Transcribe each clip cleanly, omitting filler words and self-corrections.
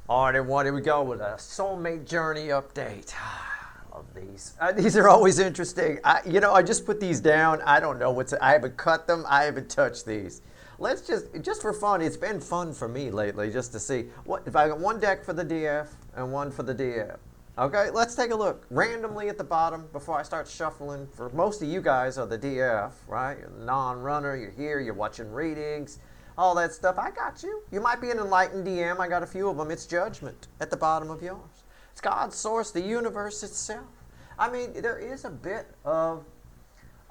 All right, everyone, here we go with a Soulmate Journey update. I love these. These are always interesting. I just put these down. I don't know I haven't cut them. I haven't touched these. Let's just for fun, it's been fun for me lately just to see what if I got one deck for the DF and one for the DF. Okay, let's take a look randomly at the bottom before I start shuffling. For most of you guys are the DF, right? You're the non-runner, you're here, you're watching readings, all that stuff. I got you. You might be an enlightened DM. I got a few of them. It's judgment at the bottom of yours. It's God's source, the universe itself. I mean, there is a bit of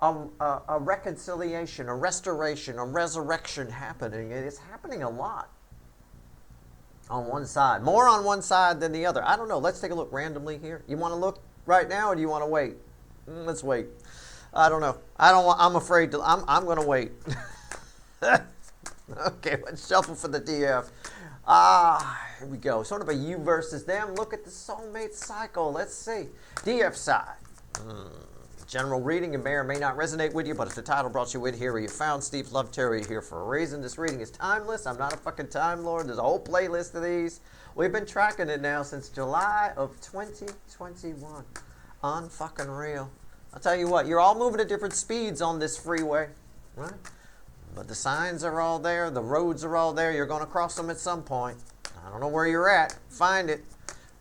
a reconciliation, a restoration, a resurrection happening. And it's happening a lot on one side. More on one side than the other. I don't know. Let's take a look randomly here. You want to look right now or do you want to wait? Let's wait. I don't know. I'm afraid to. I'm going to wait. Okay, let's shuffle for the DF. Here we go. Sort of a you versus them. Look at the soulmate cycle. Let's see. DF side. General reading, it may or may not resonate with you, but if the title brought you in here or you found Steve Love Terry here for a reason, this reading is timeless. I'm not a fucking Time Lord. There's a whole playlist of these. We've been tracking it now since July of 2021. Unfucking real. I'll tell you what, you're all moving at different speeds on this freeway, right? But the signs are all there. The roads are all there. You're going to cross them at some point. I don't know where you're at. Find it.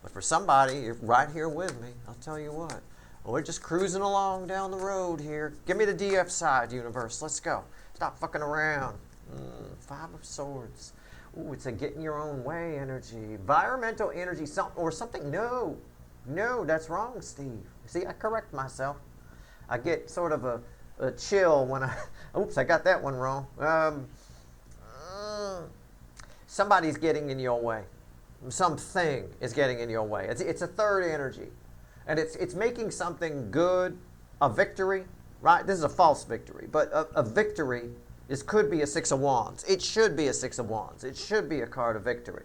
But for somebody, you're right here with me. I'll tell you what. We're just cruising along down the road here. Give me the DF side, universe. Let's go. Stop fucking around. Five of Swords. Ooh, it's a get in your own way energy. Environmental energy or something. No, that's wrong, Steve. See, I correct myself. I get sort of a chill when oops, I got that one wrong. Somebody's getting in your way. Something is getting in your way. It's a third energy. And it's making something good, a victory, right? This is a false victory, but a victory, this could be a Six of Wands. It should be a Six of Wands. It should be a card of victory,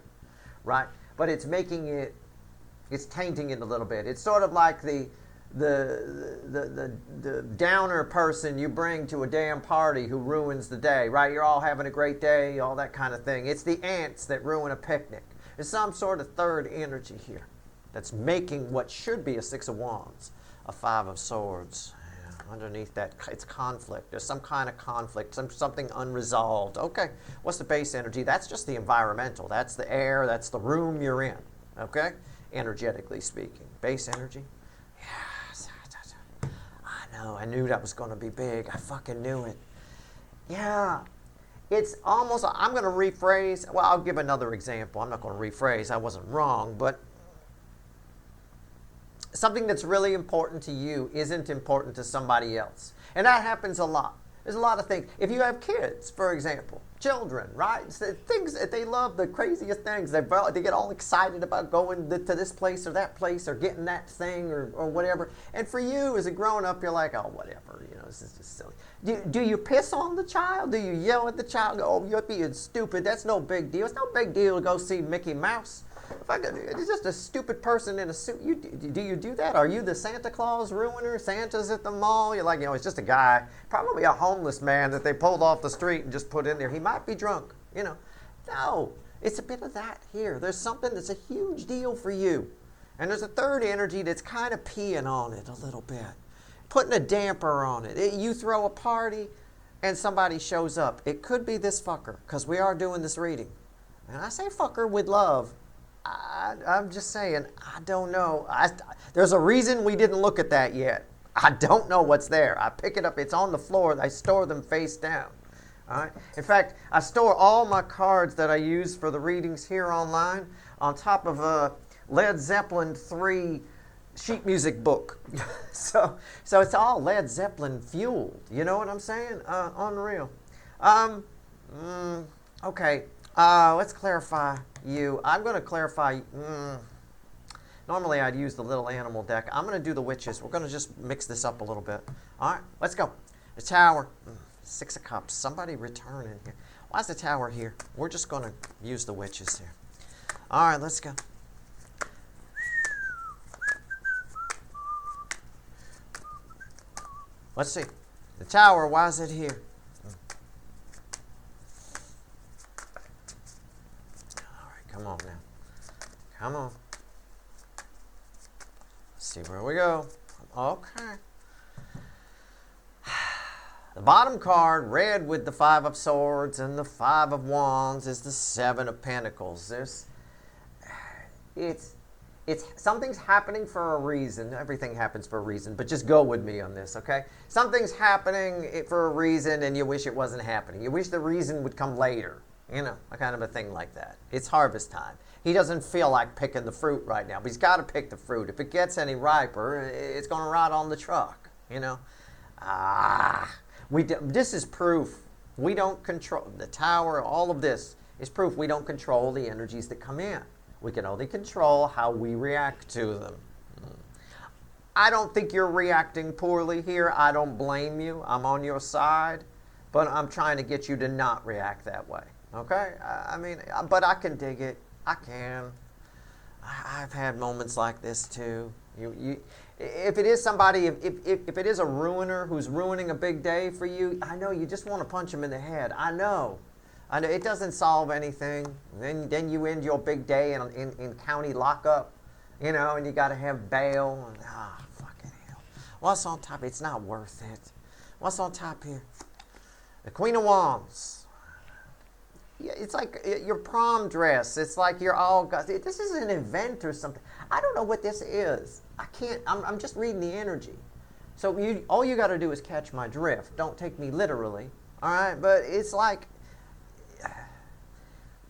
right? But it's tainting it a little bit. It's sort of like the downer person you bring to a damn party who ruins the day, right? You're all having a great day, all that kind of thing. It's the ants that ruin a picnic. There's some sort of third energy here that's making what should be a Six of Wands a Five of Swords. Yeah, underneath that, it's conflict. There's some kind of conflict, something unresolved. Okay, what's the base energy? That's just the environmental. That's the air. That's the room you're in. Okay, energetically speaking. Base energy. Yes. I know. I knew that was going to be big. I fucking knew it. Yeah. It's almost, I'm going to rephrase. Well, I'll give another example. I'm not going to rephrase. I wasn't wrong, but something that's really important to you isn't important to somebody else. And that happens a lot. There's a lot of things. If you have kids, for example, children, right? It's the things that they love, the craziest things. They get all excited about going to this place or that place or getting that thing or whatever. And for you, as a grown-up, you're like, oh, whatever. This is just silly. Do you piss on the child? Do you yell at the child? Oh, you're being stupid. That's no big deal. It's no big deal to go see Mickey Mouse. It's just a stupid person in a suit. Do you do that? Are you the Santa Claus ruiner? Santa's at the mall. You're like, it's just a guy, probably a homeless man that they pulled off the street and just put in there. He might be drunk, No, it's a bit of that here. There's something that's a huge deal for you. And there's a third energy that's kind of peeing on it a little bit, putting a damper on it. You throw a party and somebody shows up. It could be this fucker, because we are doing this reading. And I say fucker with love. I'm just saying, I don't know. There's a reason we didn't look at that yet. I don't know what's there. I pick it up. It's on the floor. I store them face down. All right. In fact, I store all my cards that I use for the readings here online on top of a Led Zeppelin 3 sheet music book. so it's all Led Zeppelin fueled. You know what I'm saying? Unreal. Okay. Let's clarify you. I'm going to clarify. Normally I'd use the little animal deck. I'm going to do the witches. We're going to just mix this up a little bit. All right, let's go. The Tower. Six of Cups. Somebody return in here. Why is the Tower here? We're just going to use the witches here. All right, let's go. Let's see. The Tower, why is it here? All right, come on now. Come on. Let's see where we go. Okay. The bottom card, red with the 5 of Swords and the 5 of Wands, is the 7 of Pentacles. It's something's happening for a reason. Everything happens for a reason, but just go with me on this, okay? Something's happening for a reason, and you wish it wasn't happening. You wish the reason would come later. You know, a kind of a thing like that. It's harvest time. He doesn't feel like picking the fruit right now, but he's got to pick the fruit. If it gets any riper, it's going to rot on the truck, you know? This is proof we don't control the tower. All of this is proof we don't control the energies that come in. We can only control how we react to them. I don't think you're reacting poorly here. I don't blame you. I'm on your side, but I'm trying to get you to not react that way. Okay? I mean, but I can dig it. I can. I've had moments like this too. If it is somebody, if it is a ruiner who's ruining a big day for you, I know you just want to punch him in the head. I know. It doesn't solve anything. Then you end your big day in county lockup, you know, and you got to have bail. And, fucking hell. What's on top? It's not worth it. What's on top here? The Queen of Wands. Yeah, it's like your prom dress. It's like you're all got. This is an event or something. I don't know what this is. I can't. I'm just reading the energy. So all you got to do is catch my drift. Don't take me literally. All right, but it's like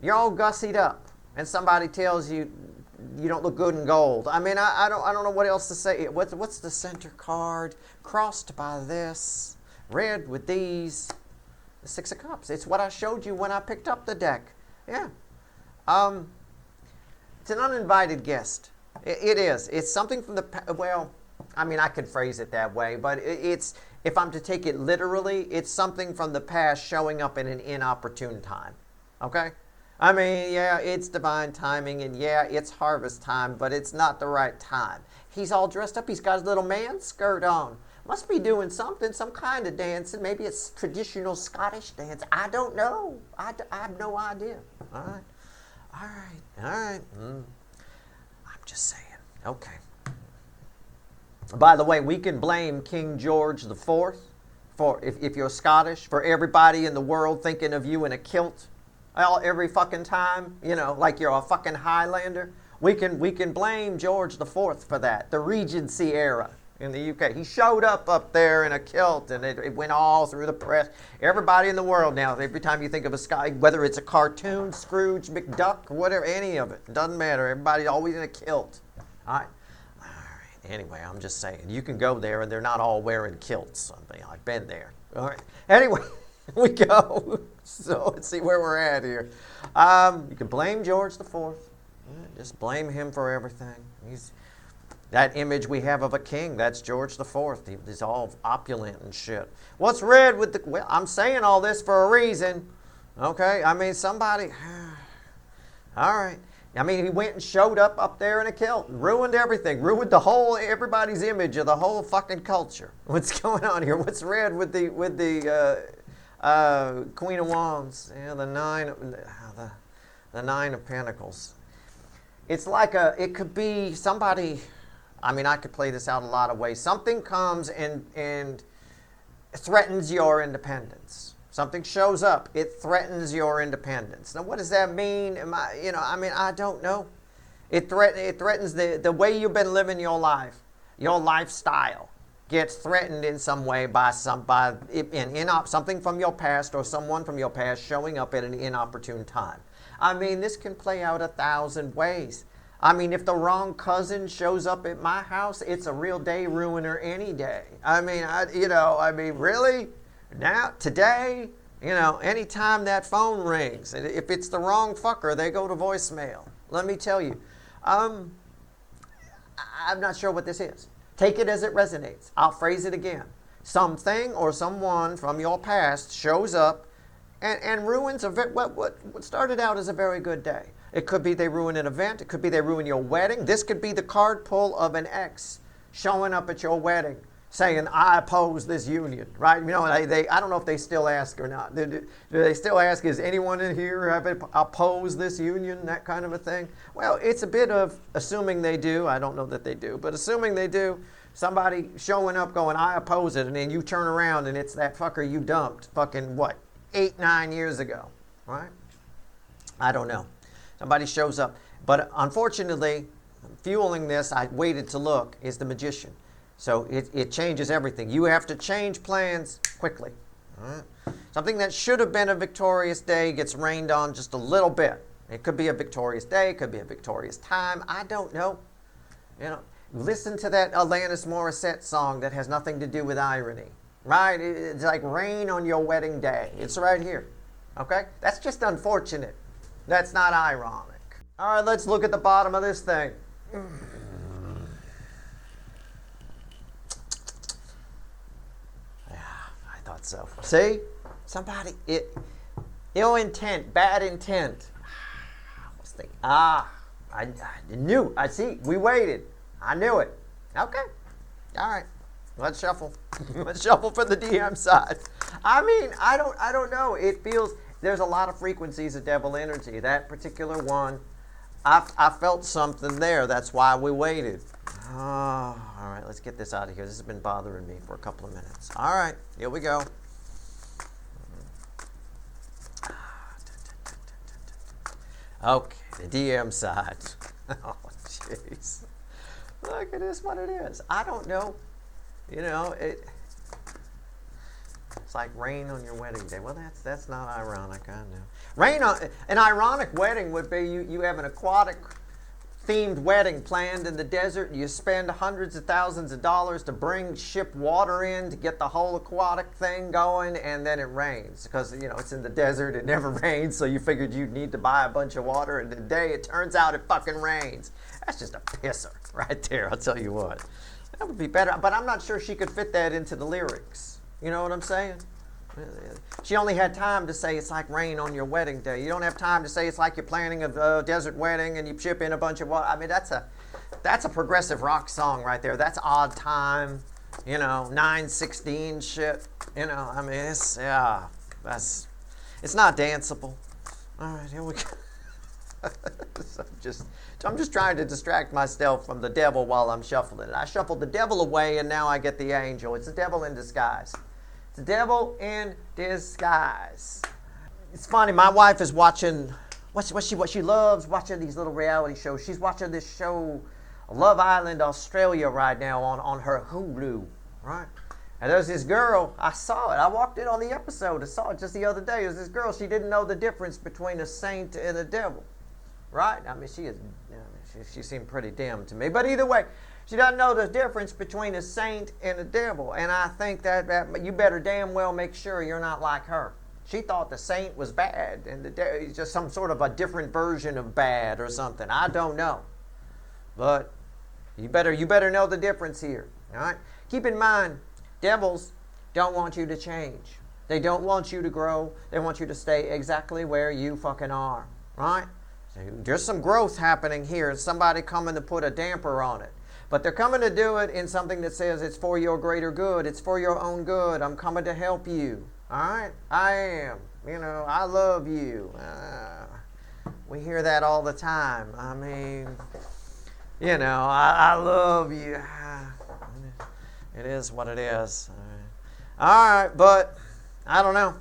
you're all gussied up, and somebody tells you you don't look good in gold. I mean, I don't know what else to say. What's the center card? Crossed by this, red with these. The 6 of Cups. It's what I showed you when I picked up the deck. Yeah. It's an uninvited guest. It is. It's something from the, well, I mean, I could phrase it that way, but it's, if I'm to take it literally, it's something from the past showing up in an inopportune time. Okay? I mean, yeah, it's divine timing, and yeah, it's harvest time, but it's not the right time. He's all dressed up. He's got his little man skirt on. Must be doing something, some kind of dancing. Maybe it's traditional Scottish dance. I don't know. I have no idea. All right. All right. All right. I'm just saying. Okay. By the way, we can blame King George IV for, if you're Scottish, for everybody in the world thinking of you in a kilt every fucking time, you know, like you're a fucking Highlander. We can blame George IV for that, the Regency era. In the UK. He showed up there in a kilt, and it went all through the press. Everybody in the world now, every time you think of a Scottish, whether it's a cartoon, Scrooge, McDuck, whatever, any of it, doesn't matter. Everybody's always in a kilt. All right. Anyway, I'm just saying, you can go there, and they're not all wearing kilts. I've been there. All right. Anyway, we go. So let's see where we're at here. You can blame George IV. Just blame him for everything. That image we have of a king, that's George IV. He's all opulent and shit. What's red with the... Well, I'm saying all this for a reason. Okay? I mean, somebody... All right. I mean, he went and showed up there in a kilt. Ruined everything. Ruined everybody's image of the whole fucking culture. What's going on here? What's red with the Queen of Wands? Yeah, the Nine of Pentacles. It's like it could be somebody... I mean, I could play this out a lot of ways. Something comes and threatens your independence. Something shows up. It threatens your independence. Now, what does that mean? I don't know. It threatens the way you've been living your life. Your lifestyle gets threatened in some way by something from your past or someone from your past showing up at an inopportune time. I mean, this can play out 1,000 ways. I mean, if the wrong cousin shows up at my house, it's a real day ruiner any day. I mean, really? Now, today, anytime that phone rings, and if it's the wrong fucker, they go to voicemail. Let me tell you. I'm not sure what this is. Take it as it resonates. I'll phrase it again. Something or someone from your past shows up and ruins what started out as a very good day. It could be they ruin an event. It could be they ruin your wedding. This could be the card pull of an ex showing up at your wedding, saying, I oppose this union, right? You know, I don't know if they still ask or not. Do they still ask, is anyone in here have opposed this union, that kind of a thing? Well, it's a bit of assuming they do. I don't know that they do, but assuming they do, somebody showing up going, I oppose it, and then you turn around and it's that fucker you dumped fucking, what, 8-9 years ago, right? I don't know. Somebody shows up. But unfortunately, fueling this, I waited to look, is the magician. So it changes everything. You have to change plans quickly. Right? Something that should have been a victorious day gets rained on just a little bit. It could be a victorious day, it could be a victorious time. I don't know. You know, listen to that Alanis Morissette song that has nothing to do with irony. Right? It's like rain on your wedding day. It's right here. Okay? That's just unfortunate. That's not ironic. All right, let's look at the bottom of this thing. So see, somebody ill intent, bad intent. I was thinking, I knew. I see. We waited. I knew it. Okay. All right. Let's shuffle. Let's shuffle for the DM side. I mean, I don't know. It feels there's a lot of frequencies of devil energy. That particular one, I felt something there. That's why we waited. Oh, all right, let's get this out of here. This has been bothering me for a couple of minutes. All right, here we go. Okay, the DM side. Oh, jeez. Look at this, what it is. I don't know. You know, it's like rain on your wedding day. Well, that's not ironic, I know. Rain on an ironic wedding would be you have an aquatic themed wedding planned in the desert. You spend hundreds of thousands of dollars to ship water in to get the whole aquatic thing going, and then it rains because you know it's in the desert. It never rains, so you figured you'd need to buy a bunch of water, and today it turns out it fucking rains. That's just a pisser right there. I'll tell you what. That would be better, but I'm not sure she could fit that into the lyrics. You know what I'm saying? She only had time to say it's like rain on your wedding day. You don't have time to say it's like you're planning a desert wedding and you ship in a bunch of water. I mean, that's a progressive rock song right there. That's odd time, you know, 9/16 shit. You know, I mean, it's not danceable. All right, here we go. I'm just trying to distract myself from the devil while I'm shuffling it. I shuffled the devil away, and now I get the angel. It's the devil in disguise. It's the devil in disguise. It's funny. My wife is watching what she loves watching these little reality shows. She's watching this show, Love Island Australia, right now on her Hulu, right? And there's this girl. I saw it. I walked in on the episode. I saw it just the other day. There's this girl. She didn't know the difference between a saint and a devil. Right? I mean, she seemed pretty dim to me. But either way, she doesn't know the difference between a saint and a devil. And I think that you better damn well make sure you're not like her. She thought the saint was bad and the devil is just some sort of a different version of bad or something. I don't know. But you better know the difference here. All right? Keep in mind, devils don't want you to change. They don't want you to grow. They want you to stay exactly where you fucking are. Right? There's some growth happening here. Somebody coming to put a damper on it. But they're coming to do it in something that says it's for your greater good. It's for your own good. I'm coming to help you. All right? I am. You know, I love you. We hear that all the time. I mean, you know, I love you. It is what it is. All right, but I don't know.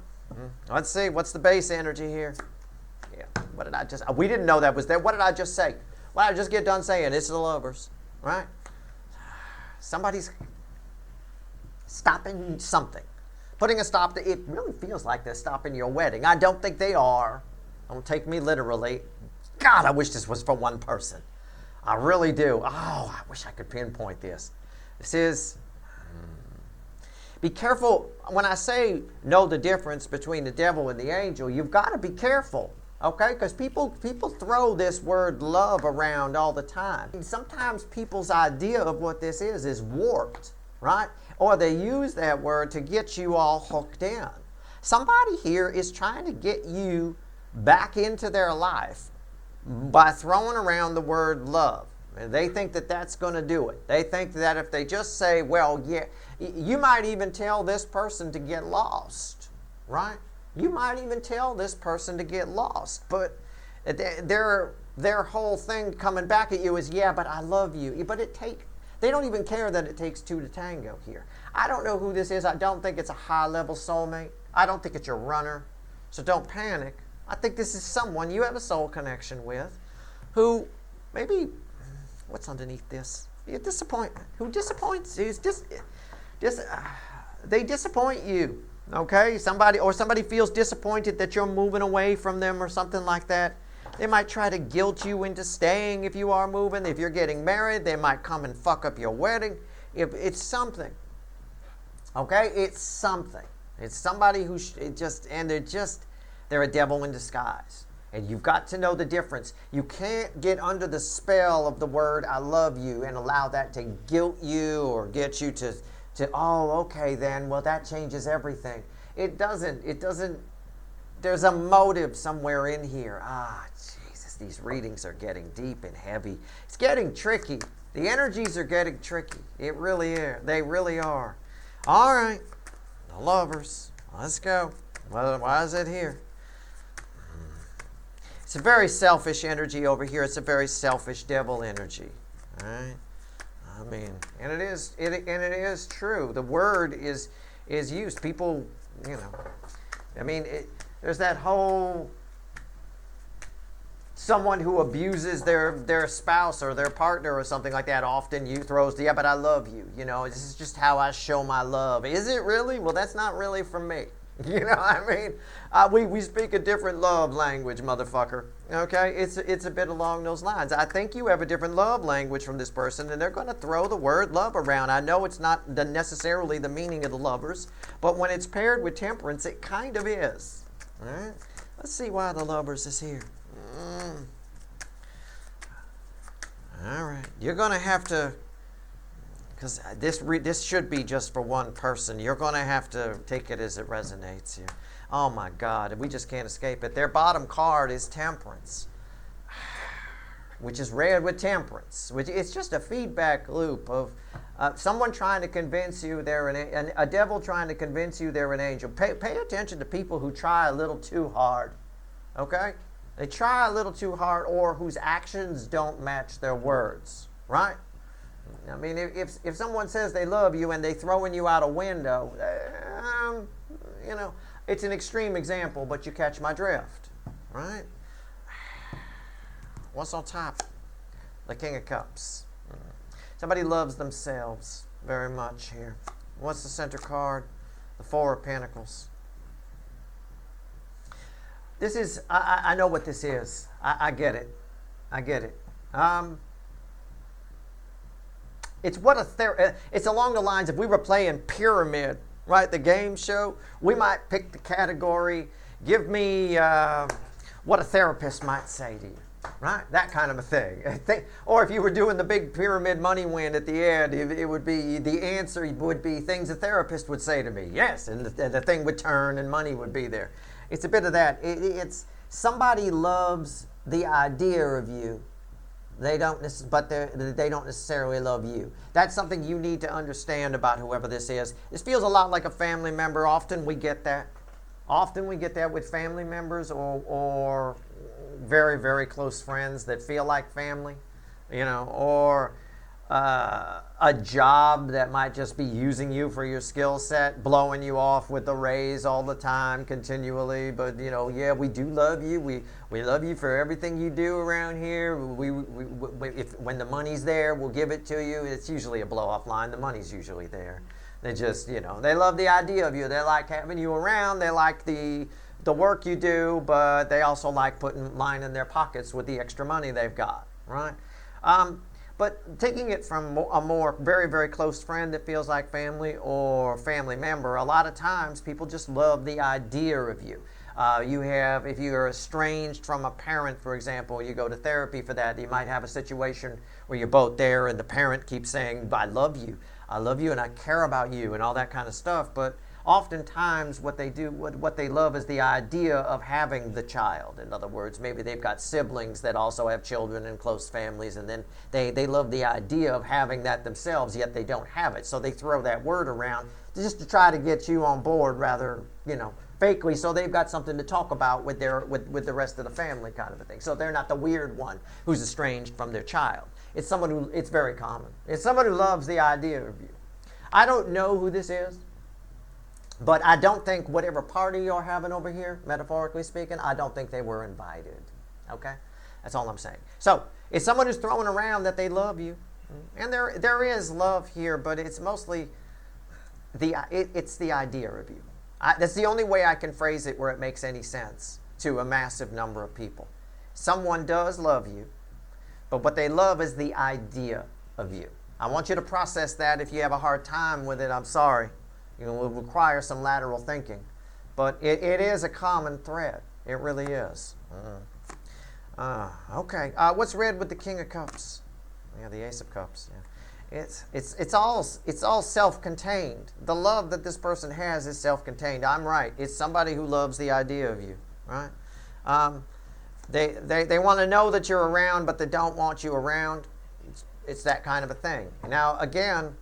Let's see. What's the base energy here? What did I just... We didn't know that was there. What did I just say? What did I just get done saying? It's the lovers, right? Somebody's stopping something. Putting a stop to... It really feels like they're stopping your wedding. I don't think they are. Don't take me literally. God, I wish this was for one person. I really do. Oh, I wish I could pinpoint this. This is... Be careful. When I say know the difference between the devil and the angel, you've got to be careful. Okay, because people throw this word love around all the time. And sometimes people's idea of what this is warped, right? Or they use that word to get you all hooked in. Somebody here is trying to get you back into their life by throwing around the word love. They think that that's going to do it. They think that if they just say, well, yeah, you might even tell this person to get lost, right? You might even tell this person to get lost. But their whole thing coming back at you is, yeah, but I love you. But they don't even care that it takes two to tango here. I don't know who this is. I don't think it's a high-level soulmate. I don't think it's your runner. So don't panic. I think this is someone you have a soul connection with who maybe, what's underneath this? Disappointment. Who disappoints you? They disappoint you. Okay? Somebody feels disappointed that you're moving away from them or something like that. They might try to guilt you into staying if you are moving. If you're getting married, they might come and fuck up your wedding. If it's something. Okay? It's something. It's somebody who they're a devil in disguise. And you've got to know the difference. You can't get under the spell of the word I love you and allow that to guilt you or get you to oh, okay then, well that changes everything. It doesn't. There's a motive somewhere in here. Jesus, these readings are getting deep and heavy. It's getting tricky. The energies are getting tricky. It really is. They really are. All right, the lovers. Let's go. Why is it here? It's a very selfish energy over here. It's a very selfish devil energy. All right? I mean, and it is true. The word is used. People, I mean, there's that whole someone who abuses their spouse or their partner or something like that often throws the, yeah, but I love you. This is just how I show my love. Is it really? Well, that's not really for me. You know what I mean? We speak a different love language, motherfucker. Okay? It's a bit along those lines. I think you have a different love language from this person, and they're going to throw the word love around. I know it's not necessarily the meaning of the lovers, but when it's paired with temperance, it kind of is. All right? Let's see why the lovers is here. All right. You're going to have to, because this should be just for one person. You're going to have to take it as it resonates here. Oh my God, we just can't escape it. Their bottom card is temperance, which is read with temperance. It's just a feedback loop of someone trying to convince you they're a devil trying to convince you they're an angel. Pay attention to people who try a little too hard. Okay? They try a little too hard, or whose actions don't match their words. Right? I mean, if someone says they love you and they throwing you out a window, it's an extreme example, but you catch my drift, right? What's on top? The King of Cups. Somebody loves themselves very much here. What's the center card? The Four of Pentacles. This is, I know what this is. I get it. I get it. It's along the lines, if we were playing Pyramid, right, the game show, we might pick the category, give me what a therapist might say to you, right? That kind of a thing. Or if you were doing the big pyramid money win at the end, it would be, the answer would be things a therapist would say to me. Yes, and the thing would turn and money would be there. It's a bit of that. It's somebody loves the idea of you. They don't necessarily love you. That's something you need to understand about whoever this is. This feels a lot like a family member. Often we get that. Often we get that with family members or very, very close friends that feel like family, or a job that might just be using you for your skill set, blowing you off with the raise all the time, continually. But yeah, we do love you. We love you for everything you do around here. When the money's there, we'll give it to you. It's usually a blow-off line. The money's usually there. They just, they love the idea of you. They like having you around. They like the work you do, but they also like putting line in their pockets with the extra money they've got, right? But taking it from a more very, very close friend that feels like family or family member, a lot of times people just love the idea of you. If you're estranged from a parent, for example, you go to therapy for that, you might have a situation where you're both there and the parent keeps saying, I love you and I care about you and all that kind of stuff. But oftentimes what they do, what they love is the idea of having the child. In other words, maybe they've got siblings that also have children in close families, and then they love the idea of having that themselves, yet they don't have it. So they throw that word around just to try to get you on board, rather, fakely, so they've got something to talk about with the rest of the family, kind of a thing. So they're not the weird one who's estranged from their child. It's very common. It's someone who loves the idea of you. I don't know who this is, but I don't think whatever party you're having over here, metaphorically speaking, I don't think they were invited. Okay? That's all I'm saying. So it's someone who's throwing around that they love you. And there is love here, but it's mostly it's the idea of you. That's the only way I can phrase it where it makes any sense to a massive number of people. Someone does love you, but what they love is the idea of you. I want you to process that. If you have a hard time with it, I'm sorry. It will require some lateral thinking. But it is a common thread. It really is. Okay. What's red with the King of Cups? Yeah, the Ace of Cups. Yeah. It's all self-contained. The love that this person has is self-contained. I'm right. It's somebody who loves the idea of you, right? They want to know that you're around, but they don't want you around. It's that kind of a thing. Now, again,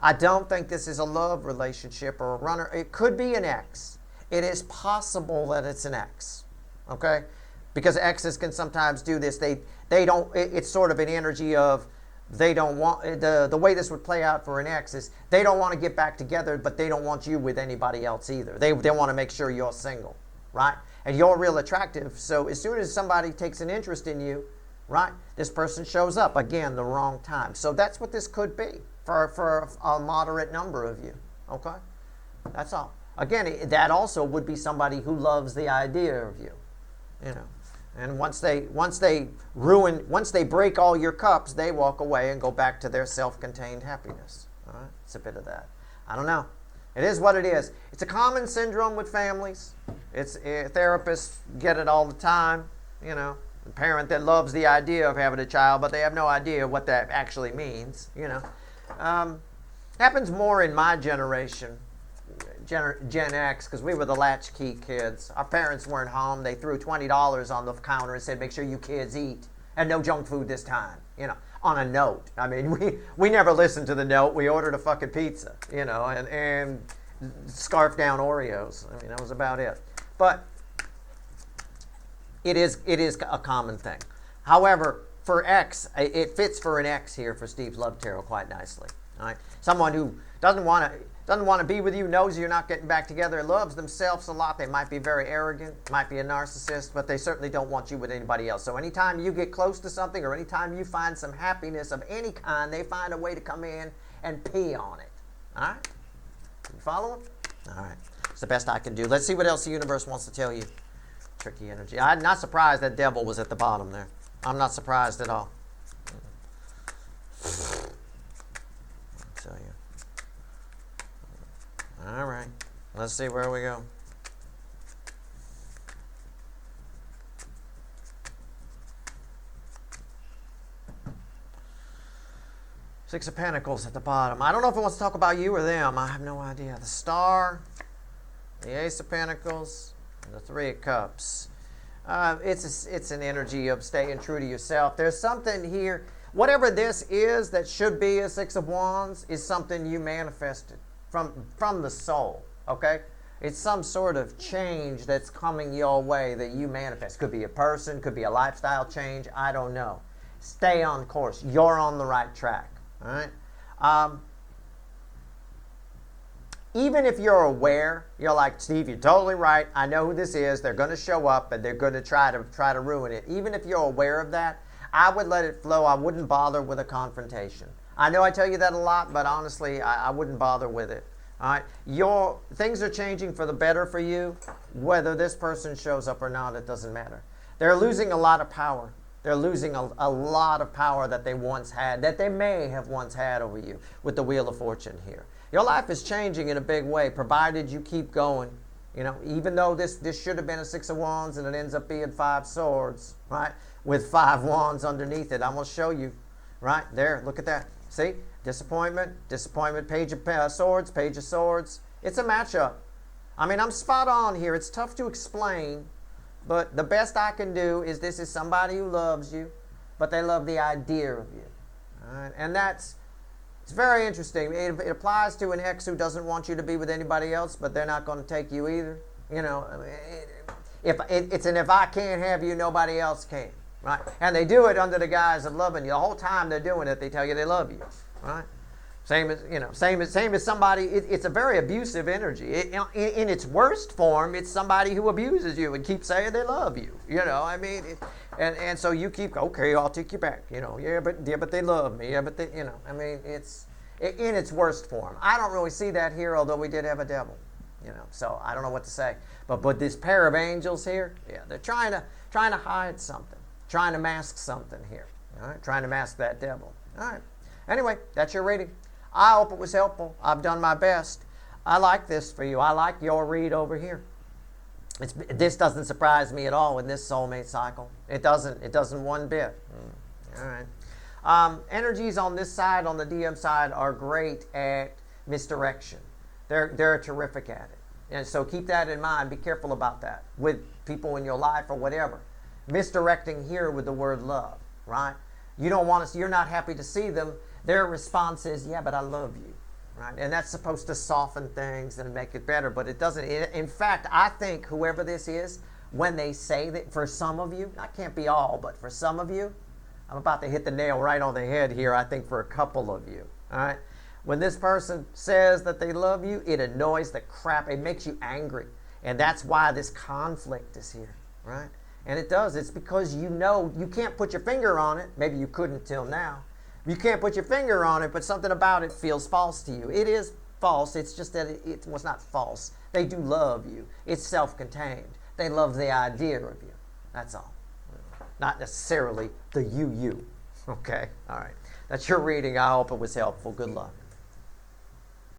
I don't think this is a love relationship or a runner. It could be an ex. It is possible that it's an ex, okay? Because exes can sometimes do this. They don't. It's sort of an energy of they don't want the way this would play out for an ex is they don't want to get back together, but they don't want you with anybody else either. They want to make sure you're single, right? And you're real attractive. So as soon as somebody takes an interest in you, right, this person shows up again the wrong time. So that's what this could be for a moderate number of you. Okay, that's all. Again, that also would be somebody who loves the idea of you, And once they break all your cups, they walk away and go back to their self-contained happiness. All right, it's a bit of that. I don't know. It is what it is. It's a common syndrome with families. Therapists get it all the time. The parent that loves the idea of having a child, but they have no idea what that actually means. Happens more in my generation. Gen X, because we were the latchkey kids. Our parents weren't home. They threw $20 on the counter and said, make sure you kids eat. And no junk food this time, on a note. I mean, we never listened to the note. We ordered a fucking pizza, and scarfed down Oreos. I mean, that was about it. But it is a common thing. However, for X, it fits for an X here for Steve's Love Tarot quite nicely. All right? Someone who doesn't want to be with you, knows you're not getting back together, loves themselves a lot. They might be very arrogant, might be a narcissist, but they certainly don't want you with anybody else. So anytime you get close to something or anytime you find some happiness of any kind, they find a way to come in and pee on it. All right? You following? All right. It's the best I can do. Let's see what else the universe wants to tell you. Tricky energy. I'm not surprised that devil was at the bottom there. I'm not surprised at all. I'll tell you. All right. Let's see where we go. Six of Pentacles at the bottom. I don't know if it wants to talk about you or them. I have no idea. The Star, the Ace of Pentacles, and the Three of Cups. It's an energy of staying true to yourself. There's something here. Whatever this is that should be a Six of Wands is something you manifested from the soul, okay? It's some sort of change that's coming your way that you manifest. Could be a person, could be a lifestyle change, I don't know. Stay on course. You're on the right track, all right? Even if you're aware, you're like, Steve, you're totally right. I know who this is. They're going to show up and they're going to try to ruin it. Even if you're aware of that, I would let it flow. I wouldn't bother with a confrontation. I know I tell you that a lot, but honestly, I wouldn't bother with it. All right? Things are changing for the better for you. Whether this person shows up or not, it doesn't matter. They're losing a lot of power. They're losing a lot of power that they once had, that they may have once had over you with the Wheel of Fortune here. Your life is changing in a big way, provided you keep going. Even though this should have been a Six of Wands and it ends up being Five Swords, right? With 5 wands underneath it. I'm going to show you, right? There, look at that. See? Disappointment, Page of Swords, Page of Swords. It's a matchup. I mean, I'm spot on here. It's tough to explain, but the best I can do is this is somebody who loves you, but they love the idea of you. All right? And it's very interesting. It applies to an ex who doesn't want you to be with anybody else, but they're not going to take you either. You know, if I can't have you, nobody else can. Right? And they do it under the guise of loving you. The whole time they're doing it, they tell you they love you. Right? Same as somebody. It's a very abusive energy. In its worst form, it's somebody who abuses you and keeps saying they love you. You know, I mean, and so you keep, okay, I'll take you back. You know, yeah, but they love me. Yeah, but they, you know, I mean, it's in its worst form. I don't really see that here, although we did have a devil. You know, so I don't know what to say. But this pair of angels here, yeah, they're trying to hide something, trying to mask something here. All right, trying to mask that devil. All right. Anyway, that's your reading. I hope it was helpful. I've done my best. I like this for you. I like your read over here. This doesn't surprise me at all in this soulmate cycle. It doesn't one bit. All right. Energies on this side, on the DM side, are great at misdirection. They're terrific at it. And so keep that in mind. Be careful about that with people in your life or whatever. Misdirecting here with the word love, right? You don't want to, you're not happy to see them. Their response is, yeah, but I love you, right? And that's supposed to soften things and make it better, but it doesn't. In fact, I think whoever this is, when they say that, for some of you, I can't be all, but for some of you, I'm about to hit the nail right on the head here, I think for a couple of you, all right? When this person says that they love you, it annoys the crap, it makes you angry. And that's why this conflict is here, right? And it does. It's because you know you can't put your finger on it. Maybe you couldn't till now. You can't put your finger on it, but something about it feels false to you. It is false. It's just that it was not false. They do love you. It's self-contained. They love the idea of you. That's all. Not necessarily the you. Okay? All right. That's your reading. I hope it was helpful. Good luck.